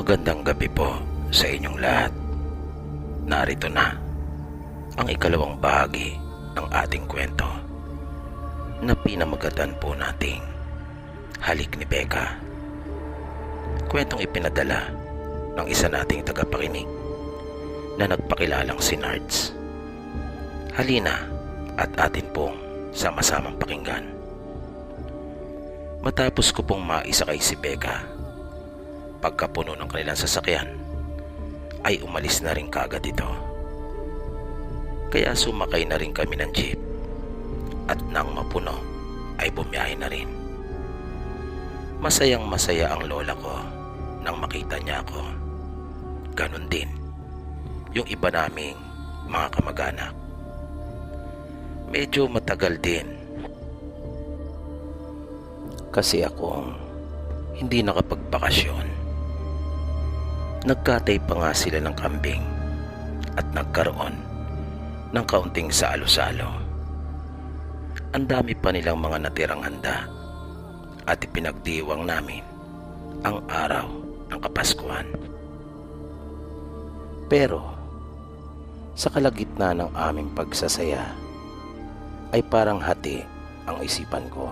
Magandang gabi po sa inyong lahat. Narito na ang ikalawang bahagi ng ating kwento na pinamagatan po nating Halik ni Becca. Kwentong ipinadala ng isa nating tagapakinig na nagpakilalang si Nards. Halina at atin pong sama-samang pakinggan. Matapos ko pong maisakay si Becca, pagkapuno ng kanilang sasakyan ay umalis na rin kaagad ito. Kaya sumakay na rin kami ng jeep at nang mapuno ay bumiyahe na rin. Masayang masaya ang lola ko nang makita niya ako. Ganon din yung iba naming mga kamag-anak. Medyo matagal din kasi akong hindi nakapagbakasyon. Nagkatay pa nga sila ng kambing at nagkaroon ng kaunting salo-salo. Ang dami pa nilang mga natirang handa at ipinagdiwang namin ang araw ng Kapaskuhan. Pero sa kalagitnaan ng aming pagsasaya ay parang hati ang isipan ko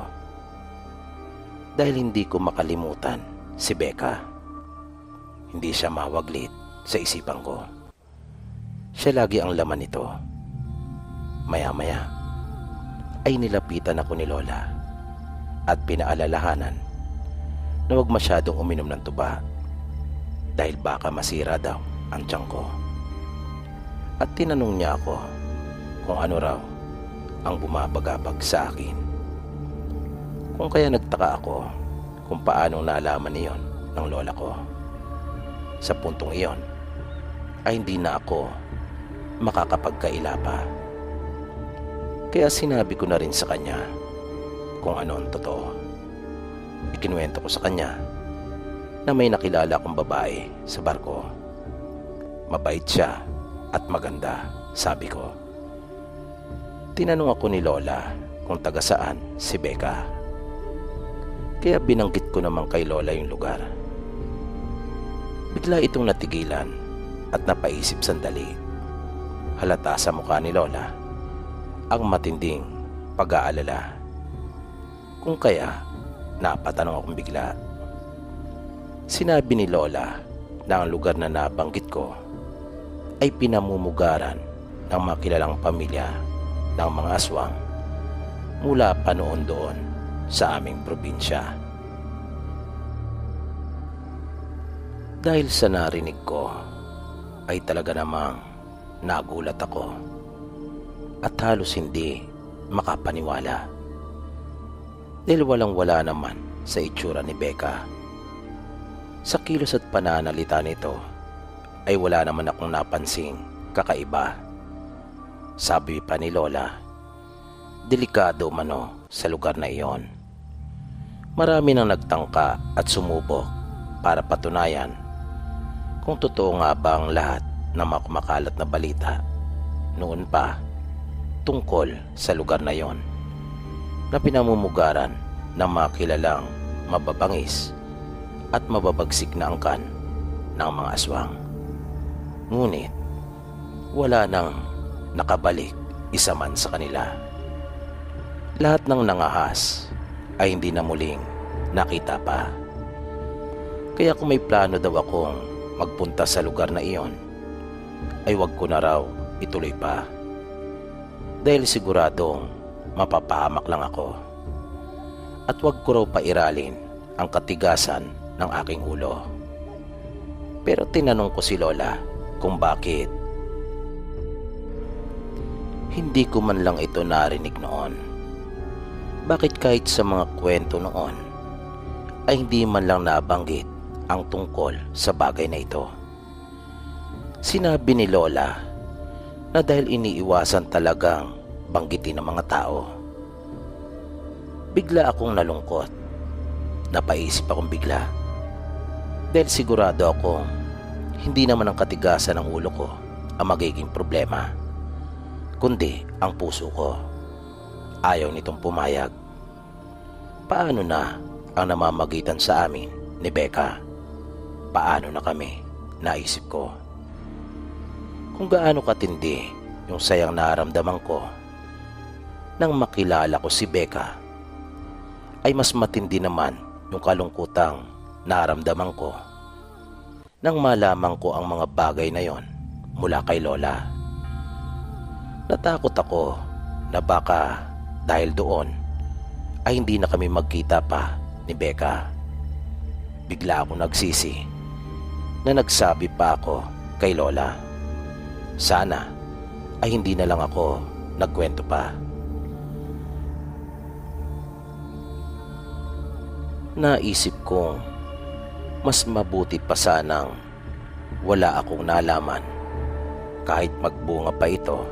dahil hindi ko makalimutan si Becca. Hindi siya mawaglit sa isipan ko. Siya lagi ang laman nito. Maya-maya ay nilapitan ako ni Lola at pinaalalahanan na huwag masyadong uminom ng tuba dahil baka masira daw ang tiyan ko. At tinanong niya ako kung ano raw ang bumabagabag sa akin. Kung kaya nagtaka ako kung paanong nalaman niyon ng lola ko. Sa puntong iyon ay hindi na ako makakapagkaila pa. Kaya sinabi ko na rin sa kanya kung ano ang totoo. Ikinuwento ko sa kanya na may nakilala akong babae sa barko. Mabait siya at maganda, sabi ko. Tinanong ako ni Lola kung taga saan si Becca. Kaya binanggit ko naman kay Lola yung lugar. Bigla itong natigilan at napaisip sandali. Halata sa mukha ni Lola ang matinding pag-aalala. Kung kaya, napatanong akong bigla. Sinabi ni Lola na ang lugar na nabanggit ko ay pinamumugaran ng mga kilalang pamilya ng mga aswang mula pa noon doon sa aming probinsya. Dahil sa narinig ko ay talaga namang nagulat ako at halos hindi makapaniwala dahil walang-wala naman sa itsura ni Becca. Sa kilos at pananalita nito ay wala naman akong napansing kakaiba. Sabi pa ni Lola, delikado mano sa lugar na iyon. Marami nang nagtangka at sumubok para patunayan kung totoo nga ba ang lahat ng mga kumakalat na balita noon pa tungkol sa lugar na yon na pinamumugaran ng mga kilalang mababangis at mababagsik na angkan ng mga aswang. Ngunit wala nang nakabalik isa man sa kanila. Lahat ng nangahas ay hindi na muling nakita pa. Kaya kung may plano daw akong magpunta sa lugar na iyon, ay wag ko na raw ituloy pa. Dahil siguradong mapapahamak lang ako. At wag ko raw pairalin ang katigasan ng aking ulo. Pero tinanong ko si Lola kung bakit. Hindi ko man lang ito narinig noon. Bakit kahit sa mga kwento noon ay hindi man lang nabanggit ang tungkol sa bagay na ito? Sinabi ni Lola na dahil iniiwasan talagang banggitin ng mga tao. Bigla akong nalungkot. Napaisip akong bigla. Dahil sigurado akong hindi naman ang katigasan ng ulo ko ang magiging problema, kundi ang puso ko. Ayaw nitong pumayag. Paano na ang namamagitan sa amin ni Becca? paano na kami, naisip ko. Kung gaano katindi yung sayang nararamdaman ko nang makilala ko si Becca, ay mas matindi naman yung kalungkutang nararamdaman ko nang malaman ko ang mga bagay na yon mula kay Lola. Natakot ako na baka dahil doon ay hindi na kami magkita pa ni Becca. Bigla ako nagsisi na nagsabi pa ako kay Lola. Sana ay hindi na lang ako nagkwento pa. Naisip kong mas mabuti pa sanang wala akong nalaman kahit magbunga pa ito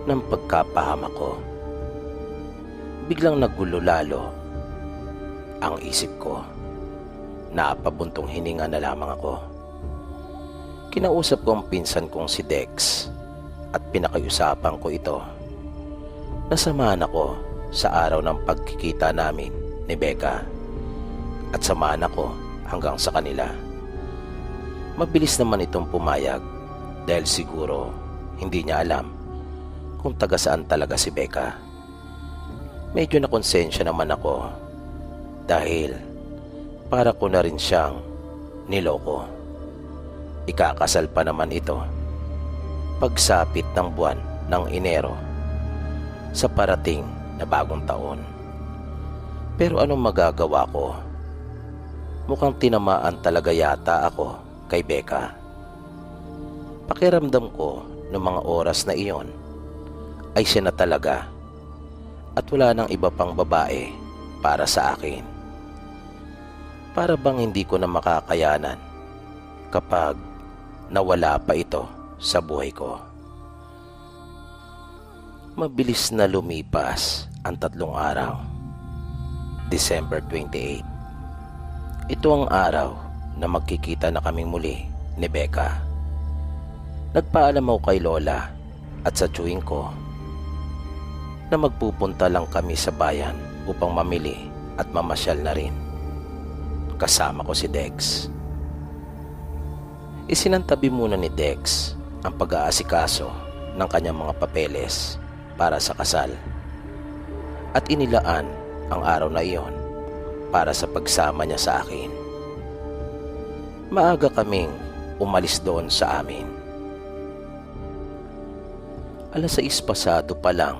ng pagkapahamak ko. Biglang nagulo lalo ang isip ko. Napabuntong hininga na lamang ako. Kinausap ko ang pinsan kong si Dex at pinakiusapan ko ito. Nasamahan ako sa araw ng pagkikita namin ni Becca at samahan ako hanggang sa kanila. Mabilis naman itong pumayag dahil siguro hindi niya alam kung taga saan talaga si Becca. Medyo nakonsensya naman ako dahil para ko na rin siyang niloko. Ikakasal pa naman ito pagsapit ng buwan ng Enero sa parating na bagong taon. Pero anong magagawa ko? Mukhang tinamaan talaga yata ako kay Becca. Pakiramdam ko noong mga oras na iyon ay siya na talaga at wala nang iba pang babae para sa akin. Para bang hindi ko na makakayanan kapag nawala pa ito sa buhay ko. Mabilis na lumipas ang 3 araw. December 28. Ito ang araw na magkikita na kaming muli ni Becca. Nagpaalam ako kay Lola at sa tiyuhin ko na magpupunta lang kami sa bayan upang mamili at mamasyal na rin. Kasama ko si Dex. Isinantabi muna ni Dex ang pag-aasikaso ng kanyang mga papeles para sa kasal at inilaan ang araw na iyon para sa pagsama niya sa akin. Maaga kaming umalis doon sa amin. 6:00 pasado pa lang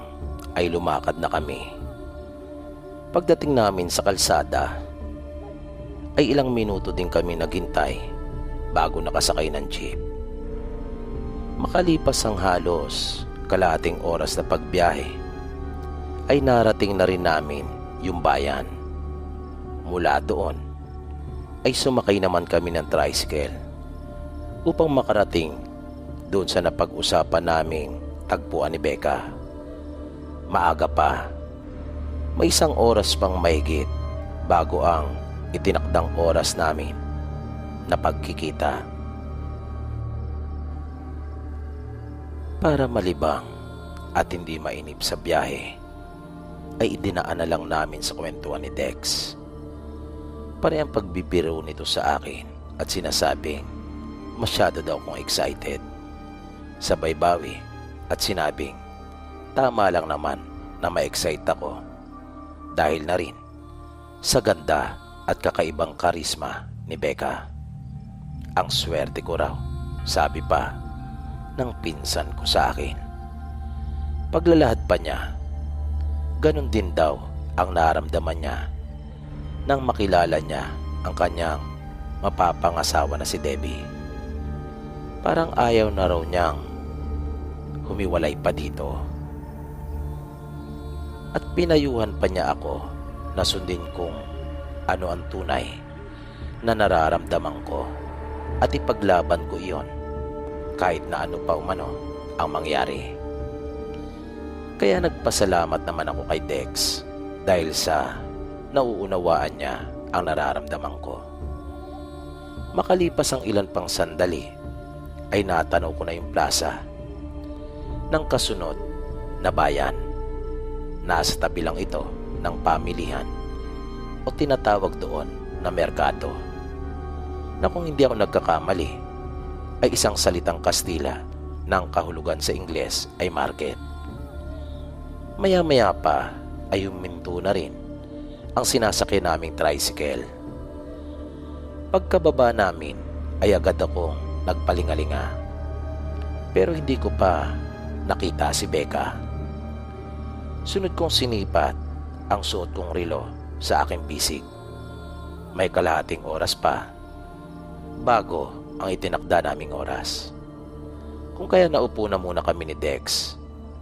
ay lumakad na kami. Pagdating namin sa kalsada ay ilang minuto din kami naghintay bago nakasakay ng jeep. Makalipas ang halos kalahating oras na pagbiyahe ay narating na rin namin yung bayan. Mula doon ay sumakay naman kami ng tricycle upang makarating doon sa napag-usapan naming tagpuan ni Becca. Maaga pa, may 1 oras pang mahigit bago ang itinakdang oras namin na pagkikita. Para malibang at hindi mainip sa biyahe, ay idinaan na lang namin sa kwentuhan ni Dex. Parehang pagbibiro nito sa akin at sinasabing masyado daw akong excited. Sabay bawi at sinabing tama lang naman na ma-excite ako dahil na rin sa ganda at kakaibang karisma ni Becca. Ang swerte ko raw, sabi pa ng pinsan ko sa akin. Paglalahad pa niya, ganun din daw ang naramdaman niya nang makilala niya ang kanyang mapapangasawa na si Debbie. Parang ayaw na raw niyang humiwalay pa dito. At pinayuhan pa niya ako na sundin kung ano ang tunay na nararamdaman ko at ipaglaban ko iyon kahit na ano pa umano ang mangyari. Kaya nagpasalamat naman ako kay Dex dahil sa nauunawaan niya ang nararamdaman ko. Makalipas ang ilan pang sandali ay natanaw ko na yung plaza ng kasunod na bayan. Nasa tabi lang ito ng pamilihan o tinatawag doon na merkado. na kung hindi ako nagkakamali ay isang salitang Kastila na ang kahulugan sa Ingles ay market. Maya-maya pa ay huminto na rin ang sinasakyan naming tricycle. Pagkababa namin ay agad akong nagpalingalinga, pero hindi ko pa nakita si Becca. Sunod kong sinipat ang suot kong relo sa aking bisig. May kalahating oras pa bago ang itinakda naming oras. Kung kaya naupo na muna kami ni Dex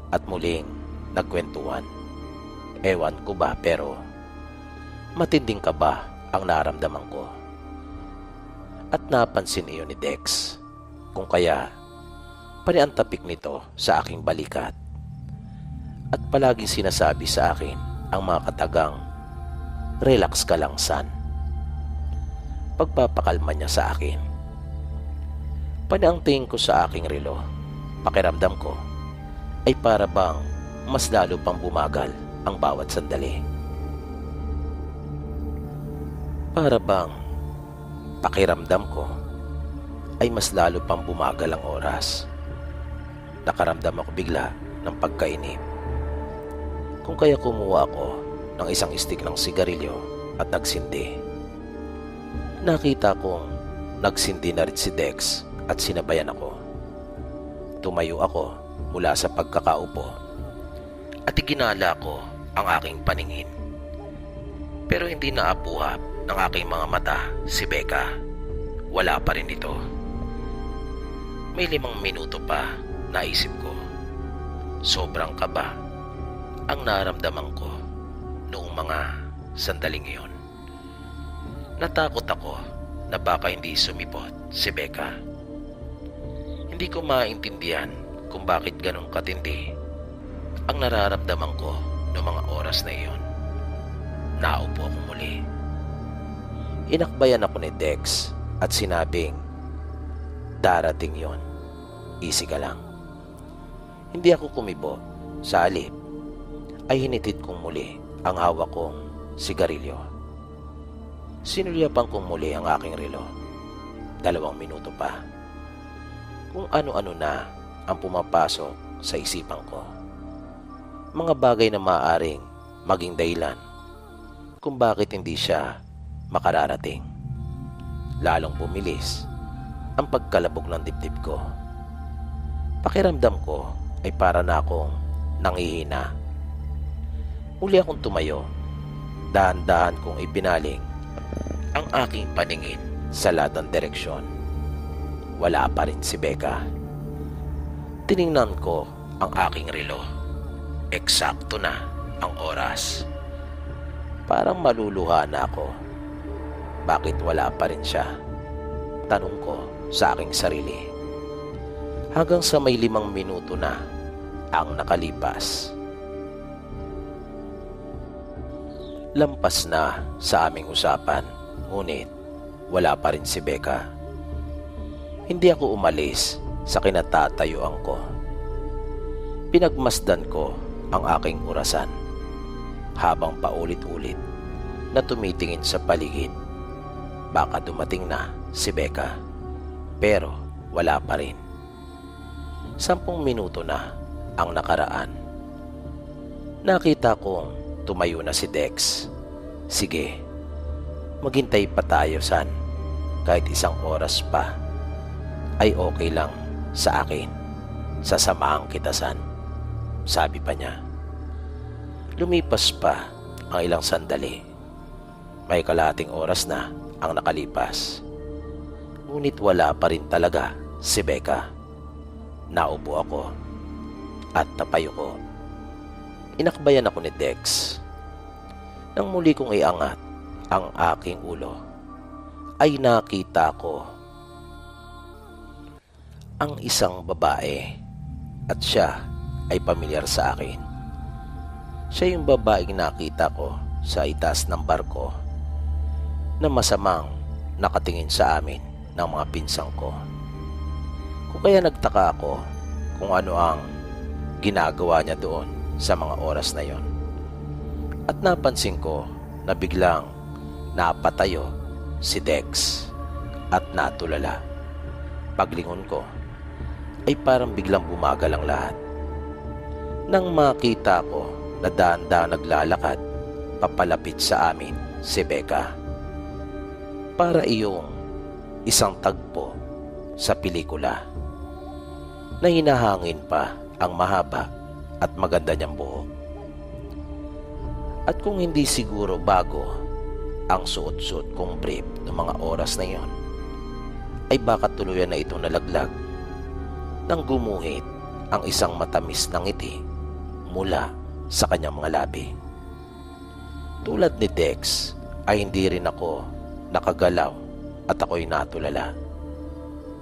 at muling nagkwentuhan. Ewan ko ba, pero matinding kaba ang naramdaman ko. At napansin iyon ni Dex, kung kaya paniantapik nito sa aking balikat. At palaging sinasabi sa akin ang mga katagang, "Relax ka lang, son." Pagpapakalma niya sa akin. Paniangtingin ko sa aking relo, pakiramdam ko ay para bang mas lalo pang bumagal ang bawat sandali. Para bang pakiramdam ko ay mas lalo pang bumagal ang oras. Nakaramdam ako bigla ng pagkainip. Kung kaya kumuha ako ng isang stick ng sigarilyo at nagsindi. Nakita kong nagsindi na rin si Dex at sinabayan ako. Tumayo ako mula sa pagkakaupo at iginala ko ang aking paningin. Pero hindi naabuhap ng aking mga mata si Becca. Wala pa rin ito. May 5 minuto pa, naisip ko. Sobrang kaba ang naramdaman ko noong mga sandaling iyon. Natakot ako na baka hindi sumipot si Becca. Hindi ko maintindihan kung bakit ganun katindi ang nararamdaman ko noong mga oras na iyon. Naupo ako muli. Inakbayan ako ni Dex at sinabing, "Darating yon. Easy ka lang." Hindi ako kumibo. Sa halip ay hinitid kong muli ang hawak kong sigarilyo. Sinulyapan kong muli ang aking relo. 2 minuto pa. Kung ano-ano na ang pumapasok sa isipan ko. Mga bagay na maaaring maging dahilan kung bakit hindi siya makararating. Lalong bumilis ang pagkalabog ng dibdib ko. Pakiramdam ko ay para na akong nangihina. Muli akong tumayo. Dahan-dahan kong ibinaling ang aking paningin sa lahat ng direksyon. Wala pa rin si Becca. Tiningnan ko ang aking relo. Eksakto na ang oras. Parang maluluha na ako. Bakit wala pa rin siya? Tanong ko sa aking sarili. Hanggang sa may 5 minuto na ang nakalipas. Lampas na sa aming usapan, ngunit wala pa rin si Becca. Hindi ako umalis sa kinatatayuan ko. Pinagmasdan ko ang aking orasan habang paulit-ulit na tumitingin sa paligid. Baka dumating na si Becca, pero wala pa rin. 10 minuto na ang nakaraan. Nakita kong tumayo na si Dex. Sige, maghintay pa tayo, son. Kahit 1 oras pa ay okay lang sa akin. Sasamahan kita, son, sabi pa niya. Lumipas pa ang ilang sandali. May kalahating oras na ang nakalipas. Ngunit wala pa rin talaga si Becca. Naupo ako at tapayo ko. Inakbayan ako ni Dex. Nang muli kong iangat ang aking ulo, ay nakita ko ang isang babae at siya ay pamilyar sa akin. Siya yung babaeng nakita ko sa itaas ng barko na masamang nakatingin sa amin ng mga pinsang ko. Kung kaya nagtaka ako kung ano ang ginagawa niya doon sa mga oras na yon. At napansin ko na biglang napatayo si Dex at natulala. Paglingon ko ay parang biglang bumagal ang lahat. Nang makita ko na daan-daan naglalakad papalapit sa amin si Becca. Para iyong isang tagpo sa pelikula na hinahangin pa ang mahaba at maganda niyang buhok. At kung hindi siguro bago ang suot-suot kong brief ng mga oras na iyon, ay baka tuluyan na itong nalaglag nang gumuhit ang isang matamis na ngiti mula sa kanyang mga labi. Tulad ni Dex ay hindi rin ako nakagalaw at ako'y natulala.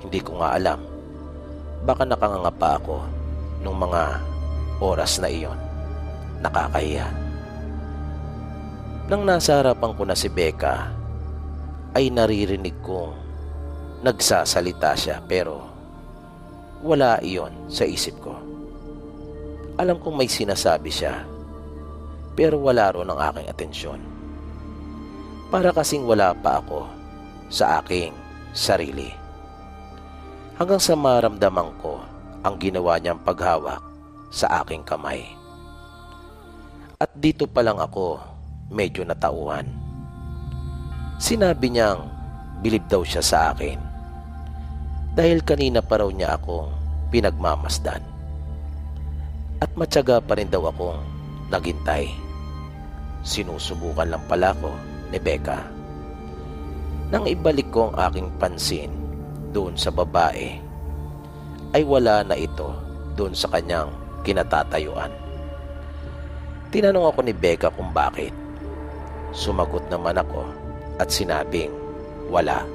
Hindi ko nga alam, baka nakanganga pa ako nung mga oras na iyon. Nakakahiya. Nang nasa harapan ko na si Becca, ay naririnig kong nagsasalita siya pero wala iyon sa isip ko. Alam kong may sinasabi siya pero wala ron ang aking atensyon. Para kasing wala pa ako sa aking sarili. Hanggang sa maramdaman ko ang ginawa niyang paghawak sa aking kamay. At dito pa lang ako medyo natauhan. Sinabi niyang bilib daw siya sa akin dahil kanina pa raw niya akong pinagmamasdan. At matyaga pa rin daw akong naghintay. Sinusubukan lang pala ko ni Becca. Nang ibalik ko ang aking pansin doon sa babae, ay wala na ito doon sa kanyang kinatatayuan. Tinanong ako ni Becca kung bakit. Sumagot naman ako at sinabing wala.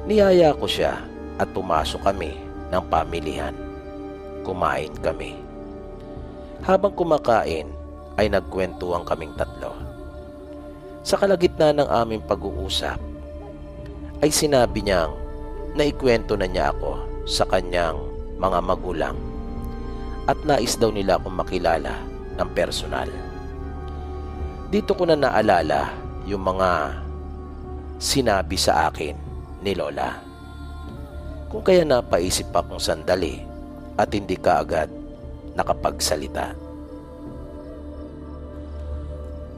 Niyaya ko siya at pumasok kami ng pamilihan. Kumain kami. Habang kumakain ay nagkwentuhan kaming tatlo. Sa kalagitnaan ng aming pag-uusap ay sinabi niyang naikwento na niya ako sa kanyang mga magulang at nais daw nila akong makilala ng personal. Dito ko na naalala yung mga sinabi sa akin ni Lola. Kung kaya napaisip akong sandali at hindi kaagad nakapagsalita.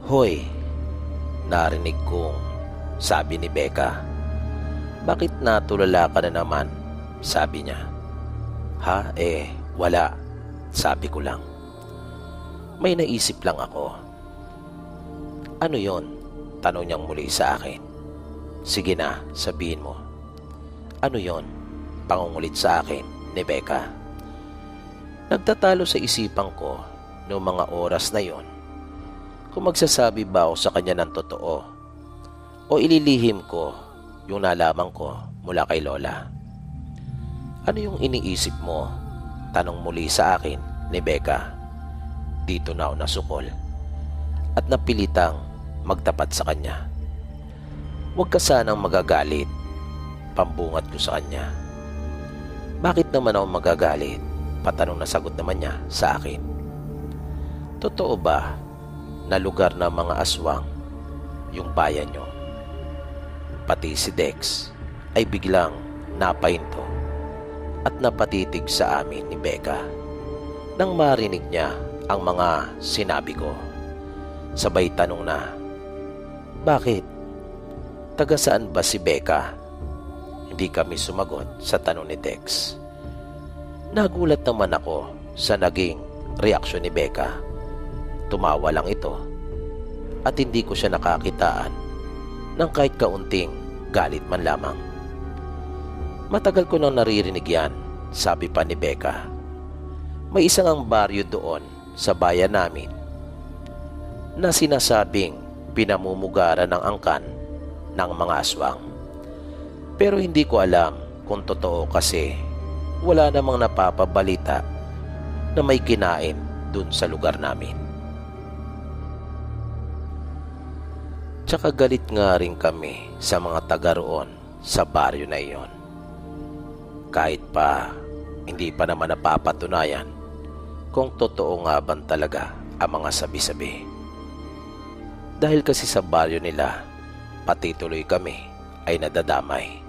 Hoy, narinig kong sabi ni Becca. Bakit natulala ka na naman? Sabi niya. Ha? Wala. Sabi ko lang. May naisip lang ako. Ano yon? Tanong niyang muli sa akin. Sige na, sabihin mo. Ano yon? Pangungulit sa akin ni Becca. Nagtatalo sa isipan ko noong mga oras na yon kung magsasabi ba ako sa kanya ng totoo o ililihim ko yung nalaman ko mula kay Lola. Ano yung iniisip mo? Tanong muli sa akin ni Becca. Dito na ako nasukol at napilitang magtapat sa kanya. Huwag ka sanang magagalit, pambungat ko sa kanya. Bakit naman ako magagalit? Patanong na sagot naman niya sa akin. Totoo ba na lugar ng mga aswang yung bayan nyo? Pati si Dex ay biglang napahinto at napatitig sa amin ni Becca nang marinig niya ang mga sinabi ko. Sabay tanong na, bakit? Taga saan ba si Becca? Hindi kami sumagot sa tanong ni Dex. Nagulat naman ako sa naging reaksyon ni Becca. Tumawa lang ito at hindi ko siya nakakitaan ng kahit kaunting galit man lamang. Matagal ko nang naririnig yan, sabi pa ni Becca. May isang ang baryo doon sa bayan namin na sinasabing pinamumugaran ng angkan ng mga aswang. Pero hindi ko alam kung totoo kasi wala namang napapabalita na may kinain dun sa lugar namin. Tsaka galit nga rin kami sa mga taga roon sa baryo na iyon. Kahit pa hindi pa naman napapatunayan kung totoo nga ban talaga ang mga sabi-sabi. Dahil kasi sa baryo nila, pati tuloy kami ay nadadamay.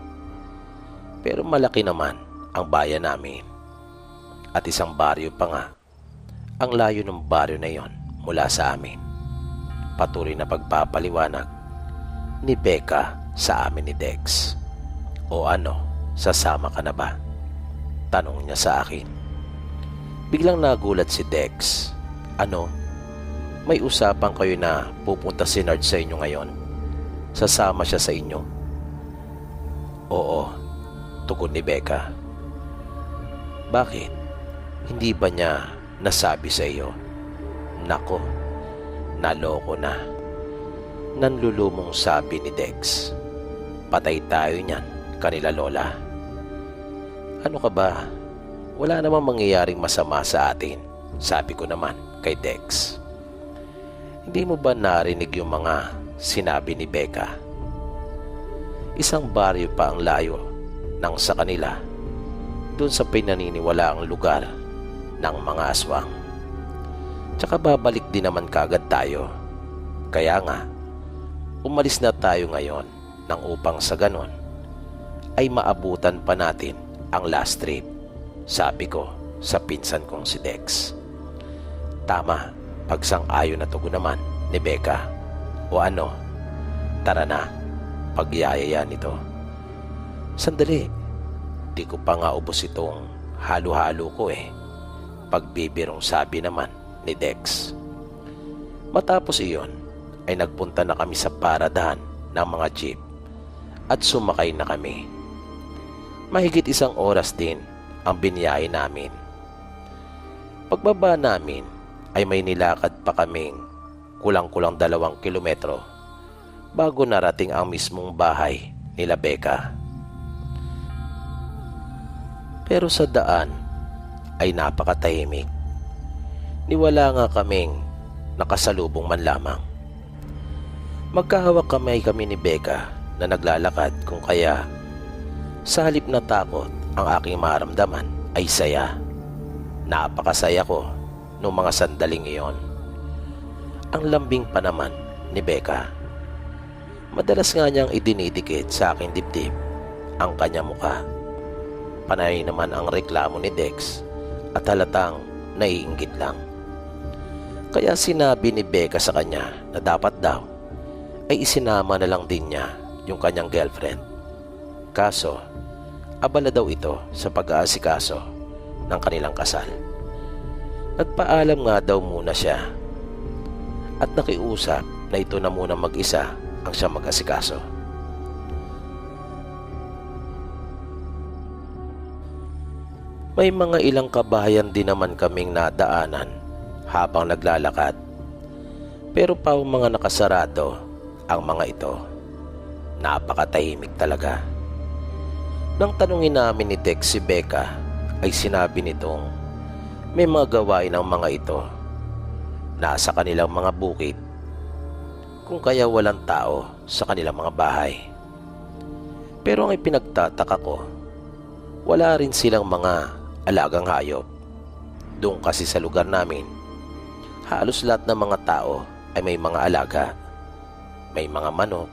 Pero malaki naman ang bayan namin at isang baryo pa nga ang layo ng baryo na yon mula sa amin. Patuloy na pagpapaliwanag ni Becca sa amin ni Dex. O ano, sasama ka na ba? Tanong niya sa akin. Biglang nagulat si Dex. Ano? May usapan kayo na pupunta si Nard sa inyo ngayon? Sasama siya sa inyo? Oo, tugon ni Becca. Bakit? Hindi ba niya nasabi sa iyo? Nako, naloko na. Nanlulumong sabi ni Dex. Patay tayo niyan, kanila lola. Ano ka ba? Wala namang mangyayaring masama sa atin, sabi ko naman kay Dex. Hindi mo ba narinig yung mga sinabi ni Becca? Isang baryo pa ang layo ng sa kanila, doon sa pinaniniwalaang lugar ng mga aswang. Tsaka babalik din naman kagad tayo. Kaya nga, umalis na tayo ngayon nang upang sa ganon ay maabutan pa natin ang last trip, sabi ko sa pinsan kong si Dex. Tama, pagsang-ayon na tugon naman ni Becca. O ano, tara na, pagyayaya nito. Sandali, di ko pa nga ubos itong halo-halo ko eh, pagbibirong sabi naman ni Dex. Matapos iyon ay nagpunta na kami sa paradahan ng mga jeep at sumakay na kami. Mahigit 1 oras din ang biniyahe namin. Pagbaba namin ay may nilakad pa kaming kulang-kulang 2 kilometro bago narating ang mismong bahay nila Becca. Pero sa daan ay napakatahimik. Niwala nga kaming nakasalubong man lamang. Magkahawak kami ni Becca na naglalakad, kung kaya sa halip na takot ang aking maramdaman ay saya. Napakasaya ko noong mga sandaling iyon. Ang lambing pa naman ni Becca. Madalas nga niyang idinidikit sa aking dibdib ang kanyang muka. Panay naman ang reklamo ni Dex at halatang naiinggit lang. Kaya sinabi ni Becca sa kanya na dapat daw ay isinama na lang din niya yung kanyang girlfriend. Kaso, abala daw ito sa pag-aasikaso ng kanilang kasal. Nagpaalam nga daw muna siya at nakiusap na ito na muna mag-isa ang siya mag-asikaso. May mga ilang kabahayan din naman kaming nadaanan habang naglalakad, pero pa mga nakasarado ang mga ito. Napakatahimik talaga. Nang tanungin namin ni Dex si Becca, ay sinabi nitong may mga gawain ang mga ito nasa kanilang mga bukid, kung kaya walang tao sa kanilang mga bahay. Pero ang ipinagtataka ko, wala rin silang mga alagang hayop. Doon kasi sa lugar namin, halos lahat ng mga tao ay may mga alaga. May mga manok,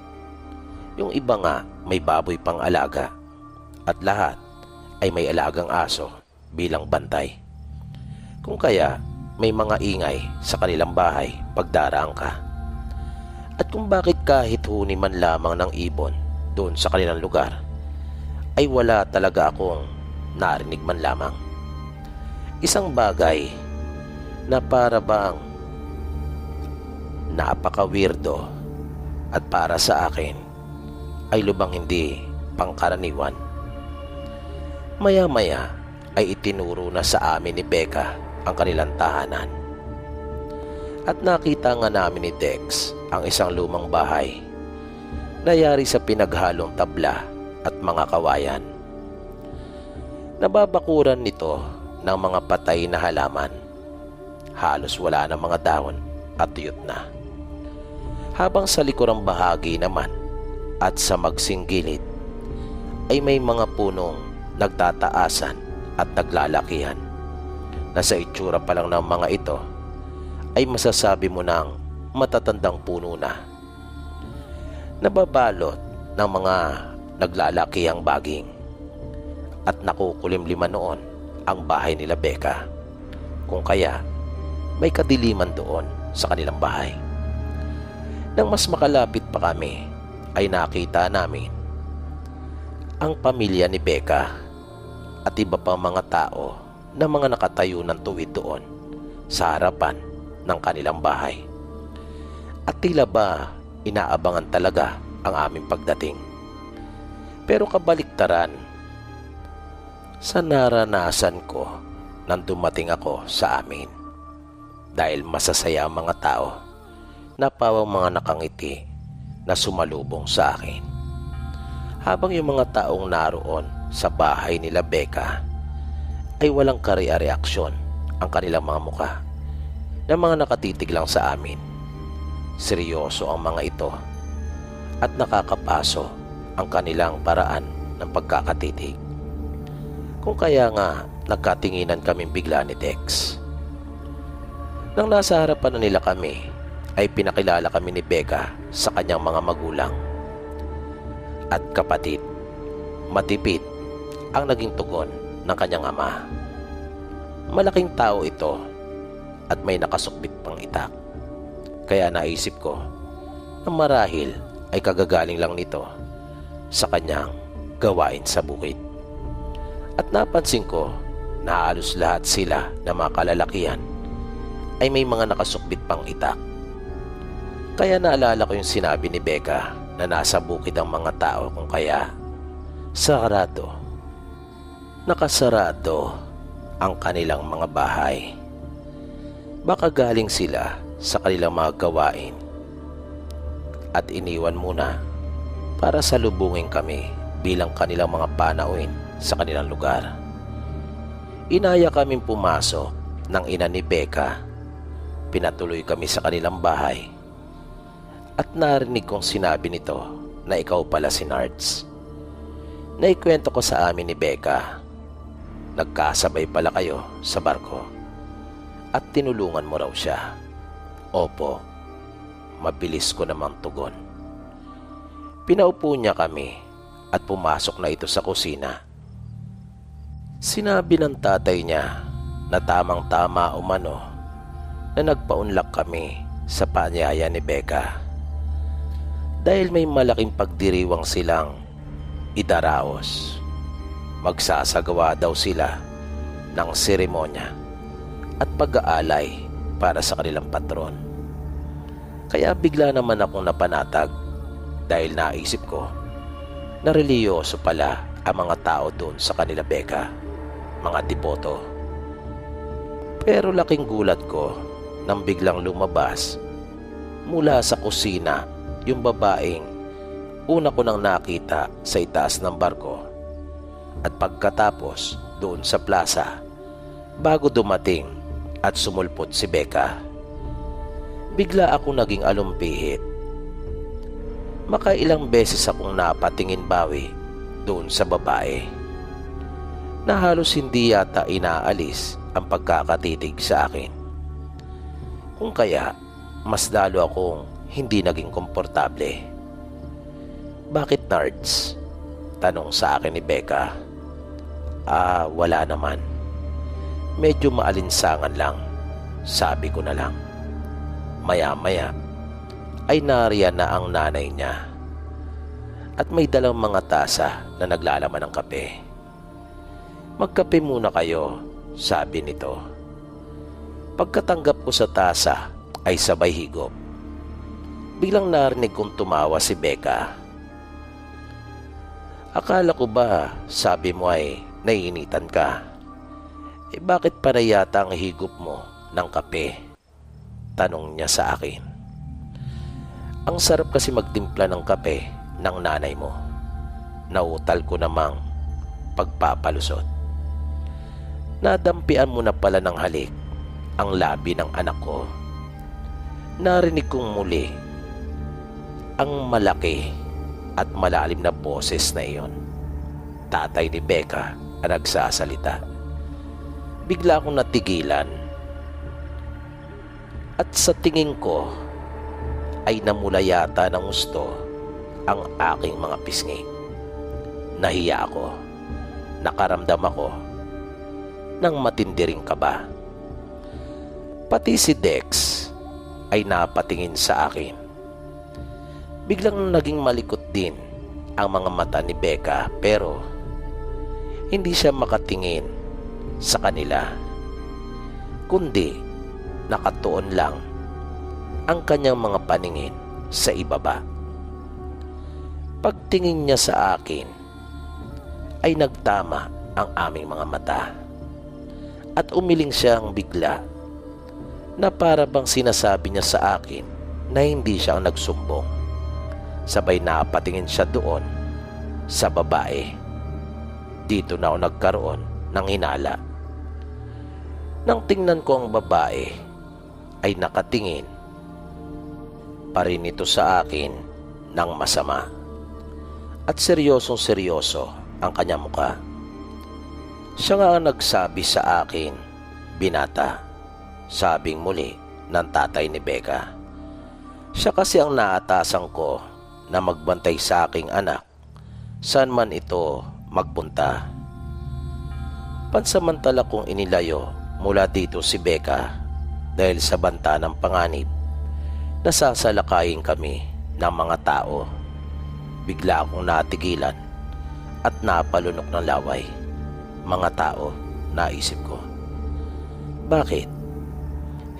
yung iba nga may baboy pang alaga, at lahat ay may alagang aso bilang bantay. Kung kaya may mga ingay sa kanilang bahay pagdaraan ka. At kung bakit kahit huni man lamang ng ibon doon sa kanilang lugar, ay wala talaga akong narinig man lamang. Isang bagay na para bang napaka-weirdo at para sa akin ay lubang hindi pangkaraniwan. Maya-maya ay itinuro na sa amin ni Becca ang kanilang tahanan. At nakita nga namin ni Dex ang isang lumang bahay na yari sa pinaghalong tabla at mga kawayan. Nababakuran nito ng mga patay na halaman. Halos wala na mga dahon at tuyot na. Habang sa likurang bahagi naman at sa magsing gilid ay may mga punong nagtataasan at naglalakihan na sa itsura pa lang ng mga ito ay masasabi mo ng matatandang puno na. Nababalot ng mga naglalaki ang baging at nakukulimliman noon ang bahay nila Becca. Kung kaya may kadiliman doon sa kanilang bahay. Nang mas makalapit pa kami ay nakita namin ang pamilya ni Becca at iba pang mga tao na mga nakatayo ng tuwid doon sa harapan ng kanilang bahay. At tila ba inaabangan talaga ang aming pagdating. Pero kabaliktaran sa naranasan ko nang dumating ako sa amin. Dahil masasaya ang mga tao na pawang mga nakangiti na sumalubong sa akin. Habang yung mga taong naroon sa bahay nila Becca ay walang kare-reaksyon ang kanilang mga muka na mga nakatitig lang sa amin. Seryoso ang mga ito at nakakapaso ang kanilang paraan ng pagkakatitig. Kung kaya nga nagkatinginan kaming bigla ni Tex. Nang nasa harapan na nila kami ay pinakilala kami ni Becca sa kanyang mga magulang at kapatid. Matipid ang naging tugon ng kanyang ama. Malaking tao ito at may nakasukbit pang itak. Kaya naisip ko na marahil ay kagagaling lang nito sa kanyang gawain sa bukid. At napansin ko na halos lahat sila na mga kalalakihan ay may mga nakasukbit pang itak. Kaya naalala ko yung sinabi ni Becca na nasa bukid ang mga tao kung kaya sarado, nakasarado ang kanilang mga bahay. Baka galing sila sa kanilang mga gawain at iniwan muna para salubungin kami bilang kanilang mga panauhin sa kanilang lugar. Inaya kaming pumasok ng ina ni Becca. Pinatuloy kami sa kanilang bahay at narinig kong sinabi nito na ikaw pala si Nards. Naikwento ko sa amin ni Becca. Nagkasabay pala kayo sa barko at tinulungan mo raw siya. Opo, mabilis ko namang tugon. Pinaupo niya kami at pumasok na ito sa kusina. Sinabi ng tatay niya na tamang-tama umano na nagpaunlak kami sa paanyaya ni Becca. Dahil may malaking pagdiriwang silang idaraos. Magsasagawa daw sila ng seremonya at pag-aalay para sa kanilang patron. Kaya bigla naman akong napanatag dahil naisip ko na reliyoso pala ang mga tao doon sa kanila Becca, mga devoto. Pero laking gulat ko nang biglang lumabas mula sa kusina yung babaeng una ko nang nakita sa itaas ng barko at pagkatapos doon sa plaza bago dumating at sumulpot si Becca. Bigla ako naging alumpihit. Makailang beses akong napatingin bawi doon sa babae na halos hindi yata inaalis ang pagkakatitig sa akin. Kung kaya mas lalo akong hindi naging komportable. Bakit, Nards? Tanong sa akin ni Becca. Wala naman. Medyo maalinsangan lang, sabi ko na lang. Maya-maya ay nariyan na ang nanay niya at may dalang mga tasa na naglalaman ng kape. Magkape muna kayo, sabi nito. Pagkatanggap ko sa tasa ay sabay higop. Biglang narinig kong tumawa si Becca. Akala ko ba sabi mo ay naiinitan ka? Bakit para yata ang higop mo ng kape? Tanong niya sa akin. Ang sarap kasi magtimpla ng kape ng nanay mo. Nautal ko namang pagpapalusot. Nadampian mo na pala ng halik ang labi ng anak ko. Narinig kong muli ang malaki at malalim na boses na iyon. Tatay ni Becca ang nagsasalita. Bigla akong natigilan at sa tingin ko ay namula yata ng gusto ang aking mga pisngi. nahiya ako. Nakaramdam ako ng matindi ring kaba. Pati si Dex ay napatingin sa akin. Biglang naging malikot din ang mga mata ni Becca pero hindi siya makatingin sa kanila, kundi nakatuon lang ang kanyang mga paningin sa ibaba. Pagtingin niya sa akin ay nagtama ang aming mga mata at umiling siyang bigla na para bang sinasabi niya sa akin na hindi siya ang nagsumbong. Sabay napatingin siya doon sa babae. Dito na ako nagkaroon ng hinala. Nang tingnan ko ang babae ay nakatingin pa rin ito sa akin ng masama at seryosong seryoso ang kanyang muka. Siya nga ang nagsabi sa akin, "Binata," sabing muli ng tatay ni Becca. Siya kasi ang naatasan ko na magbantay sa aking anak saan man ito magpunta. Pansamantala kong inilayo mula dito si Becca dahil sa banta ng panganib. Nasasalakayin kami ng mga tao. Bigla akong natigilan at napalunok ng laway. Mga tao, naisip ko. Bakit?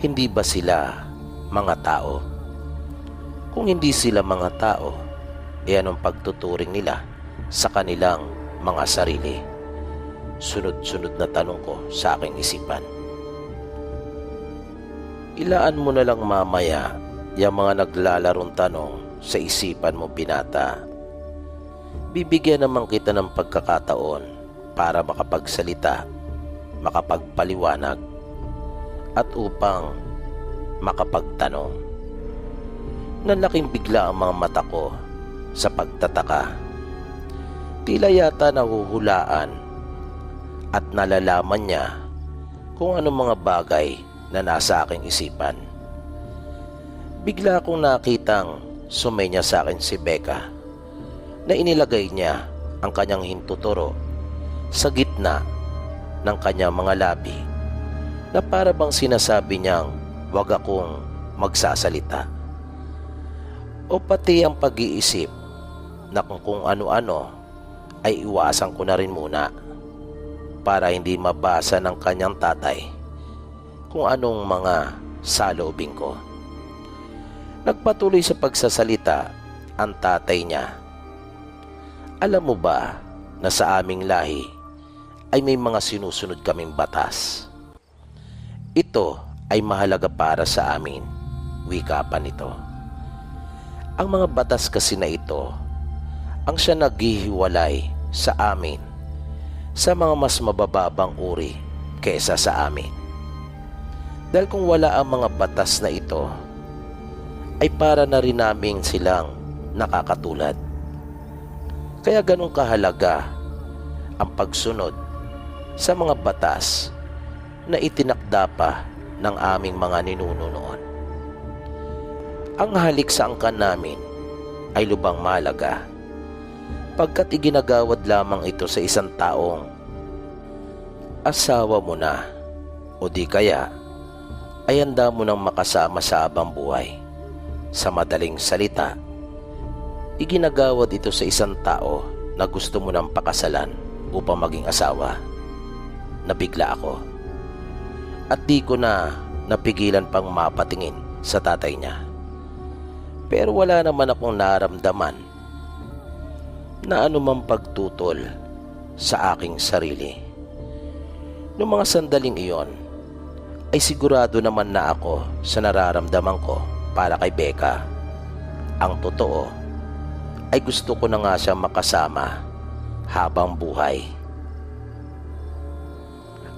Hindi ba sila mga tao? Kung hindi sila mga tao, anong pagtuturing nila sa kanilang mga sarili? Sunod-sunod na tanong ko sa aking isipan. Ilaan mo na lang mamaya yung mga naglalarong tanong sa isipan mo, binata. Bibigyan naman kita ng pagkakataon para makapagsalita, makapagpaliwanag, at upang makapagtanong. Nalaking bigla ang mga mata ko sa pagtataka. Tila yata nahuhulaan at nalalaman niya kung anong mga bagay na nasa aking isipan. Bigla akong nakitang sumenya sa akin si Becca na inilagay niya ang kanyang hintuturo sa gitna ng kanyang mga labi na para bang sinasabi niyang wag akong magsasalita. O pati ang pag-iisip na kung ano-ano ay iwasan ko na rin muna para hindi mabasa ng kanyang tatay kung anong mga saloobin ko. Nagpatuloy sa pagsasalita ang tatay niya. Alam mo ba na sa aming lahi ay may mga sinusunod kaming batas? Ito ay mahalaga para sa amin, wika pa nito. Ang mga batas kasi na ito ang siya naghihiwalay sa amin sa mga mas mabababang uri kaysa sa amin. Dahil kung wala ang mga batas na ito, ay para na rin namin silang nakakatulad. Kaya ganun kahalaga ang pagsunod sa mga batas na itinakda pa ng aming mga ninuno noon. Ang halik sa angkan namin ay lubang mahalaga pagkat iginagawad lamang ito sa isang taong asawa mo na o di kaya ay handa mo nang makasama sa habang buhay. Sa madaling salita, iginagawad ito sa isang tao na gusto mo nang pakasalan upang maging asawa. Nabigla ako at di ko na napigilan pang mapatingin sa tatay niya. Pero wala naman akong naramdaman na anumang pagtutol sa aking sarili. Noong mga sandaling iyon, ay sigurado naman na ako sa nararamdaman ko para kay Becca. Ang totoo ay gusto ko na nga siyang makasama habang buhay.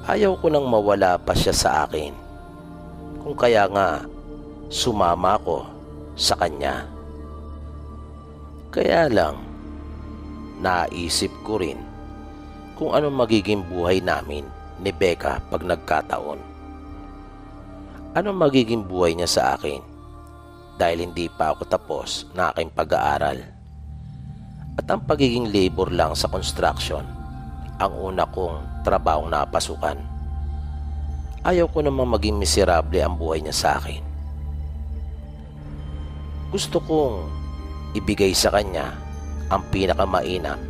Ayaw ko nang mawala pa siya sa akin. Kung kaya nga sumama ko sa kanya. Kaya lang, naisip ko rin kung anong magiging buhay namin ni Becca pag nagkataon. Anong magiging buhay niya sa akin dahil hindi pa ako tapos na aking pag-aaral. At ang pagiging labor lang sa construction ang una kong trabahong napasukan. Ayaw ko namang maging miserable ang buhay niya sa akin. Gusto kong ibigay sa kanya ang pinakamainam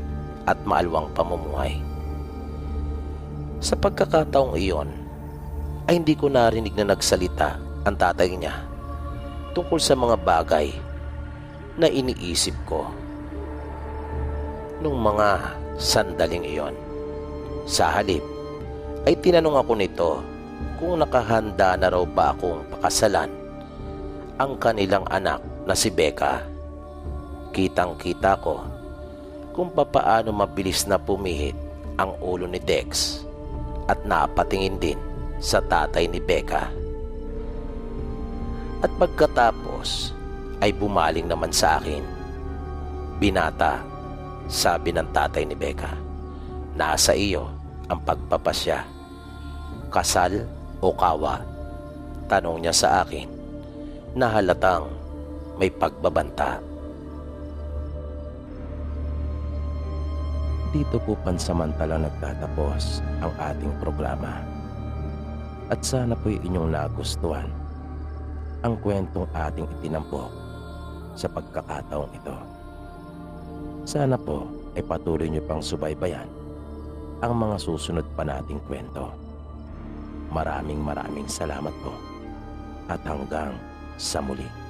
at maalwang pamumuhay. Sa pagkakataong iyon, ay hindi ko narinig na nagsalita ang tatay niya tungkol sa mga bagay na iniisip ko nung mga sandaling iyon. Sa halip ay tinanong ako nito kung nakahanda na raw ba akong pakasalan ang kanilang anak na si Becca. Kitang-kita ko kung papaano mabilis na pumihit ang ulo ni Dex at napatingin din sa tatay ni Becca. At pagkatapos ay bumaling naman sa akin. Binata, sabi ng tatay ni Becca, nasa iyo ang pagpapasya. Kasal o kawa? Tanong niya sa akin na halatang may pagbabanta. Dito po pansamantalang nagtatapos ang ating programa. At sana po'y inyong nagustuhan ang kwentong ating itinampok sa pagkakataong ito. Sana po ay patuloy niyo pang subaybayan ang mga susunod pa nating kwento. Maraming salamat po at hanggang sa muli.